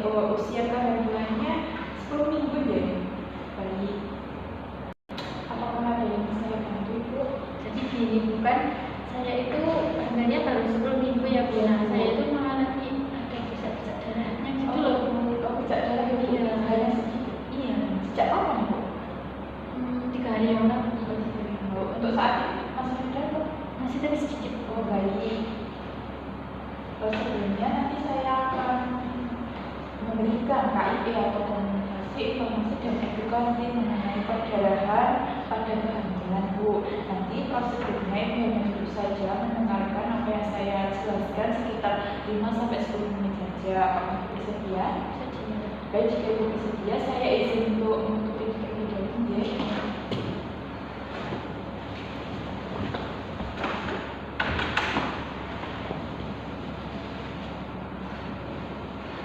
usia kehamilannya 10 minggu deh. Baik. Apakah ada yang bisa saya bantu, Bu? Jadi gini, bukan saya itu hamilnya baru 10 minggu ya Bu. Nah, saya itu mengalami ada pusat-pusat darahnya gitu loh. Pusat darah itu Iya. hanya sedikit. Iya. Sejak kapan, Bu? 3 hari yang lalu. Untuk saat ini masih ada, Bu? Masih tapi sedikit. Oh, baik. Sebelumnya nanti saya akan memberikan KIP atau komunikasi informasi dan edukasi mengenai perdarahan pada kehamilan, Bu. Nanti prosedurnya itu hanya dulu saja mendengarkan apa yang saya jelaskan sekitar 5-10 menit saja. Apakah bersedia? Sedikit. Baik, jika Ibu bersedia, saya izin untuk menutupi terlebih dahulu ya.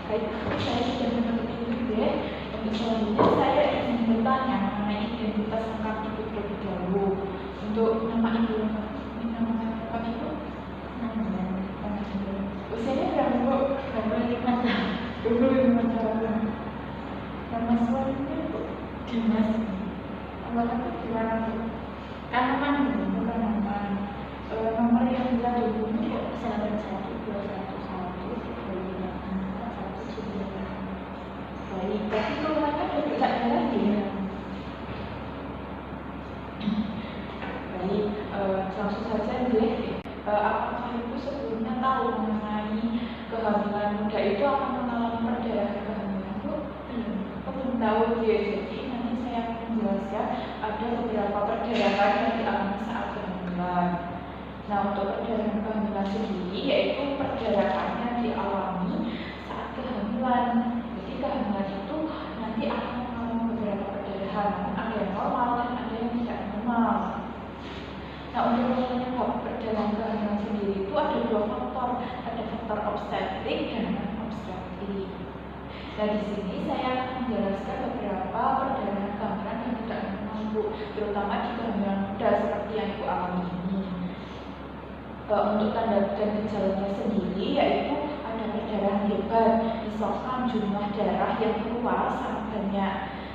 Baik, saya sudah menutup itu ya. Untuk selanjutnya saya ingin bertanya mengenai identitas lengkap Ibu terlebih dahulu. Untuk nama Ibu lengkap Ibu? Usianya berapa, Bu? 25 tahun. 25 tahun. Nama suaminya, Bu? Dimas. Apakah gimana, Bu? Kanaman Bu. Bukan nama. Nomor yang bisa dihubungi, Bu? 8121154199. Baik, tapi keluarga ada pusat darah ya? Baik, langsung saja deh. Apakah Ibu sebelumnya tahu mengenai kehamilan muda itu akan mengalami perdarahan kehamilan, Bu? Belum tahu ya. Jadi nanti saya akan menjelaskan ada beberapa perdarahan yang dialami saat kehamilan. Nah, untuk perdarahan kehamilan sendiri yaitu perdarahan yang dialami saat kehamilan. Jadi kehamilan itu nanti akan mengalami beberapa perdarahan, ada yang normal dan ada yang tidak normal. Nah, untuk penyebab perdarahan kehamilan sendiri itu ada 2 faktor, ada faktor obstetrik dan non-obstetrik. Nah, di sini saya akan menjelaskan beberapa perdarahan kehamilan yang tidak normal, Bu, terutama di kehamilan muda seperti yang Ibu alami ini. Untuk tanda dan gejalanya sendiri yaitu ada perdarahan hebat, misalkan jumlah darah yang keluar sangat banyak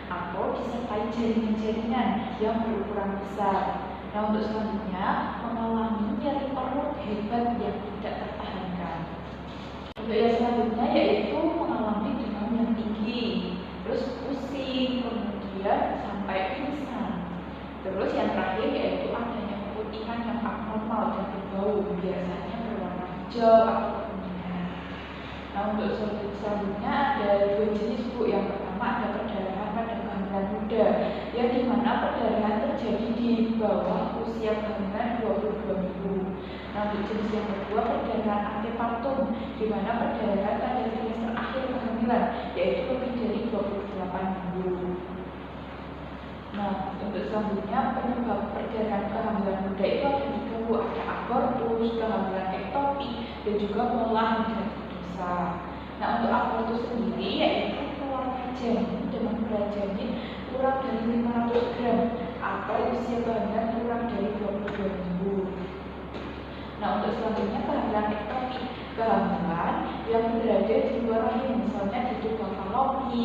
atau disertai jaringan-jaringan yang berukuran besar. Nah, untuk selanjutnya mengalami nyeri perut hebat yang tidak tertahankan. Untuk yang selanjutnya yaitu mengalami demam yang tinggi, terus pusing, kemudian sampai pingsan. Terus yang terakhir yaitu adanya keputihan yang abnormal dan berbau, biasanya berwarna hijau atau kuningan. Nah, untuk selanjutnya ada 2 jenis, Bu. Yang pertama ada perdarahan pada kehamilan muda, yang dimana perdarahan terjadi di bawah usia kehamilan 22 minggu. Nah, untuk jenis yang kedua perdarahan antepartum, dimana perdarahan pada trimester akhir kehamilan, yaitu lebih dari 28 minggu. Nah, untuk selanjutnya penyebab perdarahan kehamilan muda itu ada 3, Bu. Ada abortus, kehamilan ektopik, dan juga pola hidratosa. Nah, untuk abortus sendiri yaitu keluarnya janin dengan berat janin kurang dari 500 gram atau usia kehamilan kurang dari 22 minggu. Nah, untuk selanjutnya kehamilan ektopik, kehamilan yang berada di luar rahim, misalnya di tubuh falopi,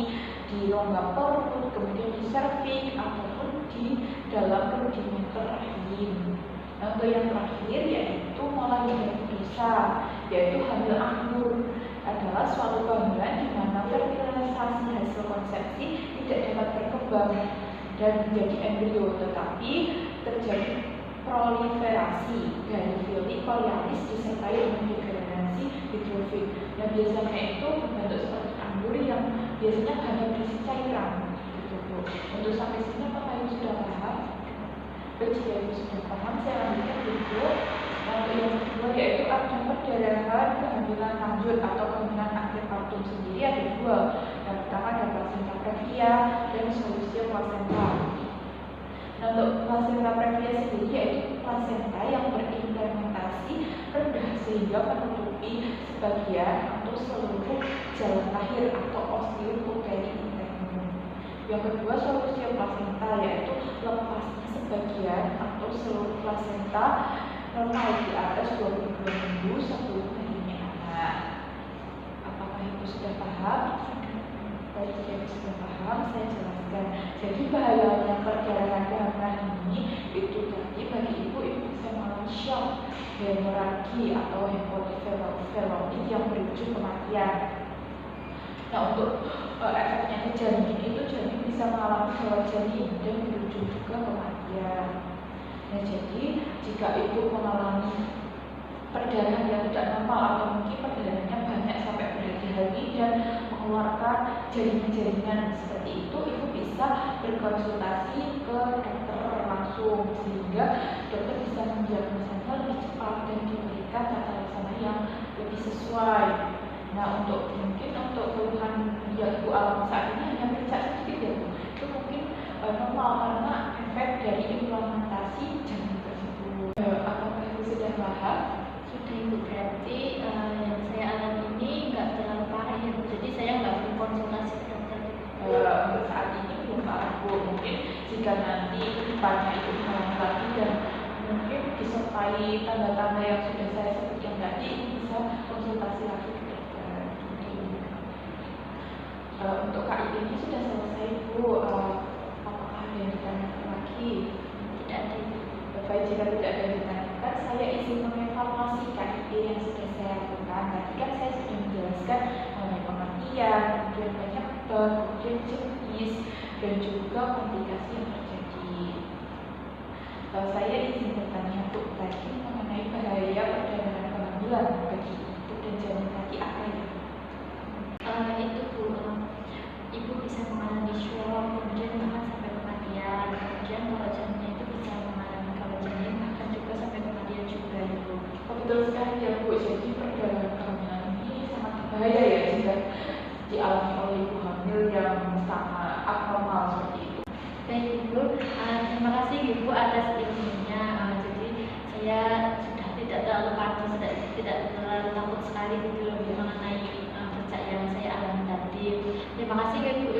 di rongga perut, kemudian di serviks ataupun di dalam rudimenter rahim. Nah, untuk yang terakhir yaitu pola hidratosa, yaitu hamil anggur, adalah suatu kehamilan di mana fertilisasi hasil konsepsi tidak dapat berkembang dan menjadi embrio, tetapi terjadi proliferasi dari fili korialis disertai dengan degradasi hidrofil. Nah, biasanya itu berbentuk seperti anggur yang biasanya hanya berisi cairan, gitu, Bu. Untuk sampai sini apakah Ibu sudah paham? Jika Ibu sudah paham, saya lanjutkan dulu. Untuk yang kedua yaitu ada perdarahan kehamilan lanjut atau kehamilan antepartum sendiri ada 2. Yang pertama ada placenta previa dan solusi placenta. Nah, untuk placenta previa sendiri yaitu placenta yang berimplementasi rendah sehingga menutupi sebagian atau seluruh jalan lahir atau ostium uteri internum. Yang kedua solusi placenta yaitu lepasnya sebagian atau seluruh placenta normal di atas 22 minggu sebelum lahirnya anak. Apakah Ibu sudah paham? Baik, jika Ibu sudah paham, saya jelaskan. Jadi bahayanya perdarahan kehamilan ini itu tadi bagi ibu bisa mengalami shock, hemoragi atau hemodifilomik yang berujung kematian. Nah, untuk efeknya ke janin itu janin bisa mengalami gawat janin dan berujung juga kematian. Nah, jadi jika ibu mengalami perdarahan yang tidak normal atau mungkin perdarahannya banyak sampai berhari-hari dan mengeluarkan jaringan-jaringan seperti itu, ibu bisa berkonsultasi ke dokter langsung sehingga dokter bisa mendiagnosanya lebih cepat dan diberikan tata laksana yang lebih sesuai. Nah, untuk keluhan yang ibu alami saat ini hanya bercak sedikit ya Bu, itu mungkin normal karena efek dari implementasi janin tersebut. Apakah ibu sudah paham? Sudah Ibu, berarti yang saya alami ini nggak terlalu parah ya Bu, jadi saya nggak perlu konsultasi ke dokter. Untuk saat ini belum parah Bu, mungkin jika nanti depannya itu mengalami lagi dan mungkin disertai tanda-tanda yang sudah saya sebutkan tadi, bisa konsultasi lagi ke dokter. Untuk KIP ini sudah selesai Bu. Apakah ada yang ditanyakan lagi? Tidak ada Ibu. Baik, jika tidak ada yang ditanyakan, saya izin mengevaluasi KIP yang sudah saya lakukan. Tadi kan saya sudah menjelaskan mengenai pengertian, kemudian banyak kemudian jenis dan juga komplikasi yang terjadi. Saya izin bertanya Bu tadi mengenai bahaya perdarahan kehamilan bagi ibu dan janin tadi apa ya? Itu Bu, ibu bisa mengalami shock, kemudian bahkan sampai kematian. Kemudian kalau janinnya itu bisa mengalami kalau janin bahkan juga sampai kematian juga Ibu. Betul sekali ya Bu, jadi perdarahan kehamilan ini sangat berbahaya ya jika dialami oleh ibu hamil yang sangat abnormal seperti itu. Baik Ibu, terima kasih Ibu atas ilmunya. Jadi saya sudah tidak terlalu panik, tidak terlalu takut sekali gitu loh mengenai bercak yang saya alami tadi. Terima kasih Ibu